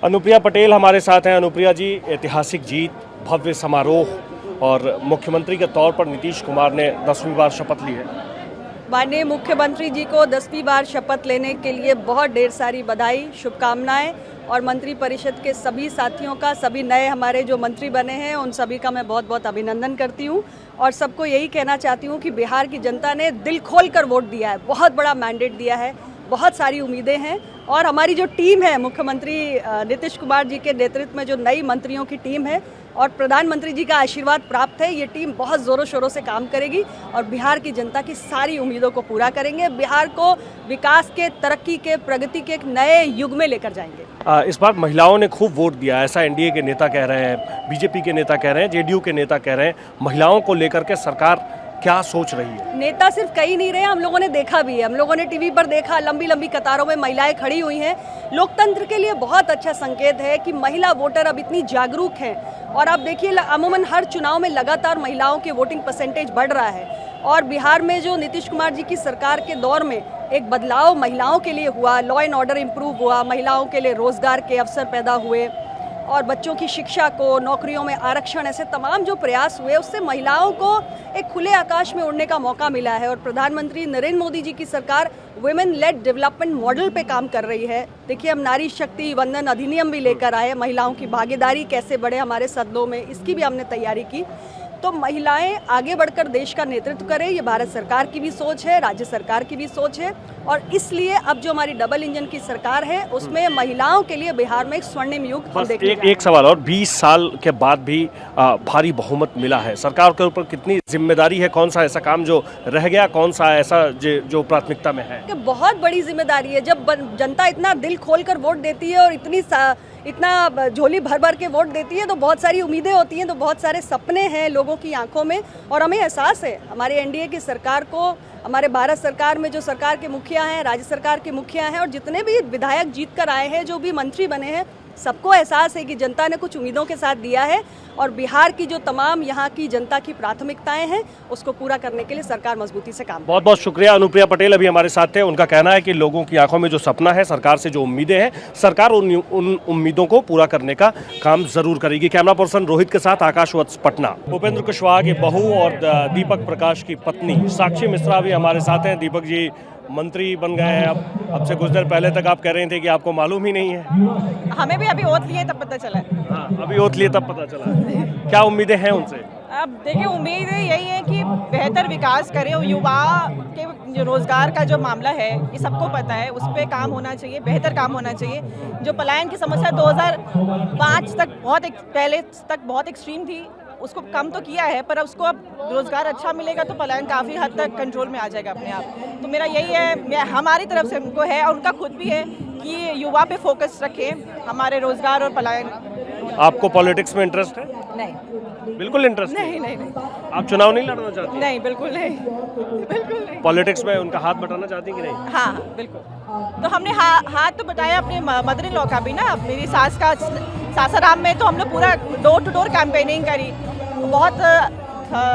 अनुप्रिया पटेल हमारे साथ हैं। अनुप्रिया जी, ऐतिहासिक जीत, भव्य समारोह और मुख्यमंत्री के तौर पर नीतीश कुमार ने 10वीं बार शपथ ली है। माननीय मुख्यमंत्री जी को 10वीं बार शपथ लेने के लिए बहुत ढेर सारी बधाई, शुभकामनाएं और मंत्री परिषद के सभी साथियों का, सभी नए हमारे जो मंत्री बने हैं उन सभी का मैं बहुत बहुत अभिनंदन करती हूं और सबको यही कहना चाहती हूं कि बिहार की जनता ने दिल खोल कर वोट दिया है, बहुत बड़ा मैंडेट दिया है, बहुत सारी उम्मीदें हैं और हमारी जो टीम है, मुख्यमंत्री नीतीश कुमार जी के नेतृत्व में जो नई मंत्रियों की टीम है और प्रधानमंत्री जी का आशीर्वाद प्राप्त है, ये टीम बहुत ज़ोरों शोरों से काम करेगी और बिहार की जनता की सारी उम्मीदों को पूरा करेंगे। बिहार को विकास के, तरक्की के, प्रगति के एक नए युग में लेकर जाएंगे। इस बार महिलाओं ने खूब वोट दिया, ऐसा एनडीए के नेता कह रहे हैं, बीजेपी के नेता कह रहे हैं, जेडीयू के नेता कह रहे हैं। महिलाओं को लेकर के सरकार क्या सोच रही है? नेता सिर्फ कही नहीं रहे, हम लोगों ने देखा भी है, हम लोगों ने टीवी पर देखा, लंबी लंबी कतारों में महिलाएं खड़ी हुई हैं। लोकतंत्र के लिए बहुत अच्छा संकेत है कि महिला वोटर अब इतनी जागरूक हैं और आप देखिए अमूमन हर चुनाव में लगातार महिलाओं के वोटिंग परसेंटेज बढ़ रहा है और बिहार में जो नीतीश कुमार जी की सरकार के दौर में एक बदलाव महिलाओं के लिए हुआ, लॉ एंड ऑर्डर इम्प्रूव हुआ, महिलाओं के लिए रोजगार के अवसर पैदा हुए और बच्चों की शिक्षा को, नौकरियों में आरक्षण, ऐसे तमाम जो प्रयास हुए उससे महिलाओं को एक खुले आकाश में उड़ने का मौका मिला है और प्रधानमंत्री नरेंद्र मोदी जी की सरकार वुमेन लेड डेवलपमेंट मॉडल पे काम कर रही है। देखिए, हम नारी शक्ति वंदन अधिनियम भी लेकर आए, महिलाओं की भागीदारी कैसे बढ़े हमारे सदनों में, इसकी भी हमने तैयारी की। तो महिलाएं आगे बढ़कर देश का नेतृत्व करें, ये भारत सरकार की भी सोच है, राज्य सरकार की भी सोच है और इसलिए अब जो हमारी डबल इंजन की सरकार है उसमें महिलाओं के लिए बिहार में एक स्वर्णिम युग हम देखने जा रहे हैं। एक सवाल और, 20 साल के बाद भी भारी बहुमत मिला है, सरकार के ऊपर कितनी जिम्मेदारी है? कौन सा ऐसा काम जो रह गया, कौन सा ऐसा जो प्राथमिकता में है? बहुत बड़ी जिम्मेदारी है। जब जनता इतना दिल खोल कर वोट देती है और इतना झोली भर भर के वोट देती है तो बहुत सारी उम्मीदें होती हैं, तो बहुत सारे सपने हैं लोगों की आंखों में और हमें एहसास है हमारे एनडीए की सरकार को, हमारे भारत सरकार में जो सरकार के मुखिया हैं, राज्य सरकार के मुखिया हैं और जितने भी विधायक जीत कर आए हैं, जो भी मंत्री बने हैं, सबको एहसास है कि जनता ने कुछ उम्मीदों के साथ दिया है और बिहार की जो तमाम यहाँ की जनता की प्राथमिकताएं हैं उसको पूरा करने के लिए सरकार मजबूती से काम। बहुत बहुत शुक्रिया। अनुप्रिया पटेल अभी हमारे साथ थे। उनका कहना है कि लोगों की आंखों में जो सपना है, सरकार से जो उम्मीदें हैं, सरकार उन उम्मीदों को पूरा करने का काम जरूर करेगी। कैमरा पर्सन रोहित के साथ आकाश वत्स, पटना। उपेंद्र कुशवाहा की बहू और दीपक प्रकाश की पत्नी साक्षी मिश्रा भी हमारे साथ हैं। दीपक जी मंत्री बन गए हैं, अब से कुछ देर पहले तक आप कह रहे थे कि आपको मालूम ही नहीं है। हमें भी अभी ओथ लिए तब पता चला। हाँ, अभी ओथ लिए तब पता चला। क्या उम्मीदें हैं उनसे? अब देखिए, उम्मीद यही है कि बेहतर विकास करें। युवा के जो रोजगार का जो मामला है, ये सबको पता है, उस पर काम होना चाहिए, बेहतर काम होना चाहिए। जो पलायन की समस्या 2005 तक पहले तक बहुत एक्सट्रीम थी, उसको कम तो किया है, पर उसको अब रोजगार अच्छा मिलेगा तो पलायन काफ़ी हद तक कंट्रोल में आ जाएगा अपने आप। तो मेरा यही है, हमारी तरफ से उनको है और उनका खुद भी है कि युवा पे फोकस रखें, हमारे रोजगार और पलायन। आपको पॉलिटिक्स में इंटरेस्ट है? नहीं, बिल्कुल इंटरेस्ट नहीं। आप चुनाव नहीं लड़ना चाहती? नहीं, बिल्कुल नहीं। पॉलिटिक्स में उनका हाथ बटाना चाहती कि नहीं? हाँ, बिल्कुल। तो हमने हाथ तो बटाया अपने मदर इन लॉ का भी ना, मेरी सास का सासाराम में तो हमने पूरा डोर टू डोर कैंपेनिंग करी। बहुत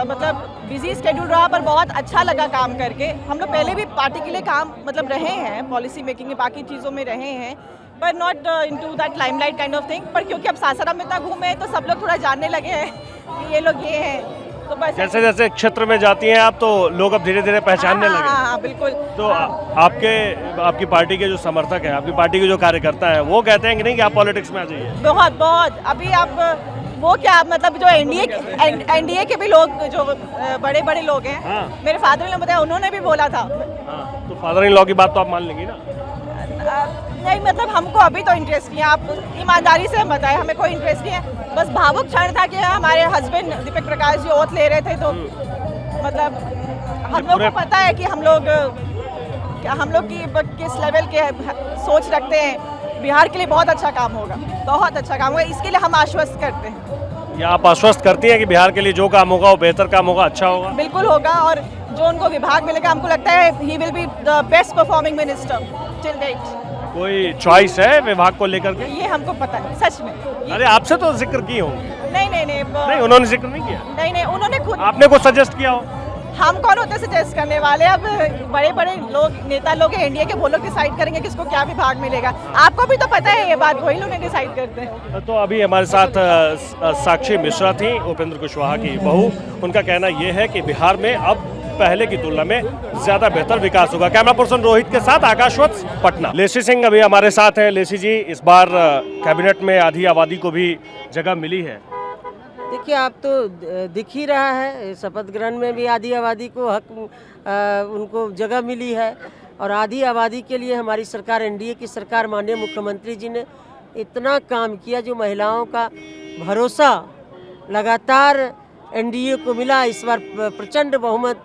मतलब बिजी स्केड्यूल रहा पर बहुत अच्छा लगा काम करके। हम लोग पहले भी पार्टी के लिए काम मतलब रहे हैं, पॉलिसी मेकिंग में, बाकी चीज़ों में रहे हैं, पर not into that limelight kind of thing. पर क्योंकि अब सासाराम में इतना घूमे तो सब लोग थोड़ा जानने लगे हैं कि ये लोग ये हैं, तो बस जैसे जैसे क्षेत्र में जाती हैं आप तो लोग अब धीरे धीरे पहचानने लगे। हाँ, बिल्कुल। तो आपकी पार्टी के जो समर्थक हैं, आपकी पार्टी के जो कार्यकर्ता हैं, वो कहते हैं कि नहीं कि आप पॉलिटिक्स में आ जाइए? बहुत अभी आप वो क्या मतलब जो एनडीए के भी लोग, जो बड़े बड़े लोग हैं, हाँ। मेरे फादर ने बताया, उन्होंने भी बोला था। हाँ, तो फादर इन लॉ की बात तो आप मान लेंगी ना? नहीं, मतलब हमको अभी तो इंटरेस्ट नहीं है, आप ईमानदारी से बताएं, हमें कोई इंटरेस्ट नहीं है। बस भावुक क्षण था कि हमारे हस्बैंड दीपक प्रकाश जी ओथ ले रहे थे, तो मतलब हम लोग को पता है कि हम लोग की किस लेवल के सोच रखते हैं। बिहार के लिए बहुत अच्छा काम होगा, बहुत अच्छा काम होगा, इसके लिए हम आश्वस्त करते हैं। या आप आश्वस्त करती हैं कि बिहार के लिए जो काम होगा वो बेहतर काम होगा, अच्छा होगा? बिल्कुल होगा और जो उनको विभाग मिलेगा, हमको लगता है he will be the best performing minister till date. कोई चॉइस है विभाग को लेकर के? ये हमको पता है, सच में। अरे आपसे तो जिक्र की होंगी। नहीं, नहीं, उन्होंने जिक्र नहीं किया? नहीं, उन्होंने खुद। आपने कुछ सजेस्ट किया हो? हम कौन होते सजेस्ट करने वाले? अब बड़े बड़े लोग, नेता लोग हैं एनडीए के, वो लोग डिसाइड करेंगे किसको क्या विभाग मिलेगा। आपको भी तो पता है ये बात, वही लोग डिसाइड करते हैं। तो अभी हमारे साथ साक्षी मिश्रा थी, उपेंद्र कुशवाहा की बहू। उनका कहना यह है कि बिहार में अब पहले की तुलना में ज्यादा बेहतर विकास होगा। कैमरा पर्सन रोहित के साथ आकाश वत्स, पटना। लेसी सिंह अभी हमारे साथ हैं। लेसी जी, इस बार कैबिनेट में आधी आबादी को भी जगह मिली है। देखिए, आप तो दिख ही रहा है, शपथ ग्रहण में भी आधी आबादी को हक उनको जगह मिली है। और आधी आबादी के लिए हमारी सरकार, एनडीए की सरकार, माननीय मुख्यमंत्री जी ने इतना काम किया, जो महिलाओं का भरोसा लगातार एनडीए को मिला। इस बार प्रचंड बहुमत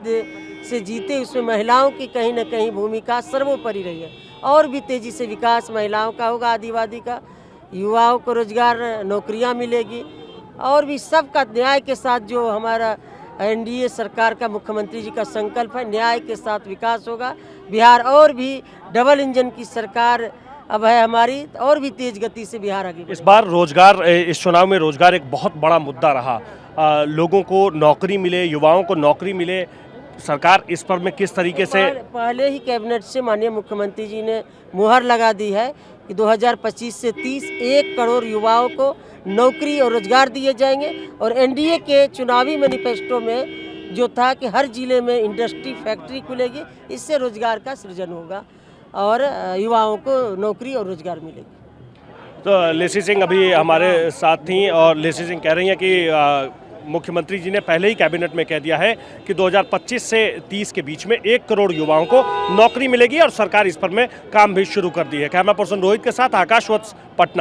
से जीते, उसमें महिलाओं की कहीं न कहीं भूमिका सर्वोपरि रही है। और भी तेज़ी से विकास महिलाओं का होगा, आदिवासी का, युवाओं को रोजगार, नौकरियां मिलेगी। और भी सबका न्याय के साथ, जो हमारा एनडीए सरकार का, मुख्यमंत्री जी का संकल्प है, न्याय के साथ विकास होगा। बिहार और भी डबल इंजन की सरकार अब है हमारी, और भी तेज गति से बिहार आगे बढ़ेगा। इस बार रोजगार, इस चुनाव में रोजगार एक बहुत बड़ा मुद्दा रहा। लोगों को नौकरी मिले, युवाओं को नौकरी मिले, सरकार इस पर में किस तरीके से? पहले ही कैबिनेट से माननीय मुख्यमंत्री जी ने मुहर लगा दी है कि 2025 से 1 करोड़ युवाओं को नौकरी और रोजगार दिए जाएंगे। और एनडीए के चुनावी मैनिफेस्टो में जो था कि हर जिले में इंडस्ट्री, फैक्ट्री खुलेगी, इससे रोजगार का सृजन होगा और युवाओं को नौकरी और रोजगार मिलेगी। तो लेसी सिंह अभी हमारे साथ थी, और लेसी सिंह कह रही हैं कि मुख्यमंत्री जी ने पहले ही कैबिनेट में कह दिया है कि 2025 से 30 के बीच में 1 करोड़ युवाओं को नौकरी मिलेगी, और सरकार इस पर में काम भी शुरू कर दी है। कैमरा पर्सन रोहित के साथ आकाश वत्स, पटना।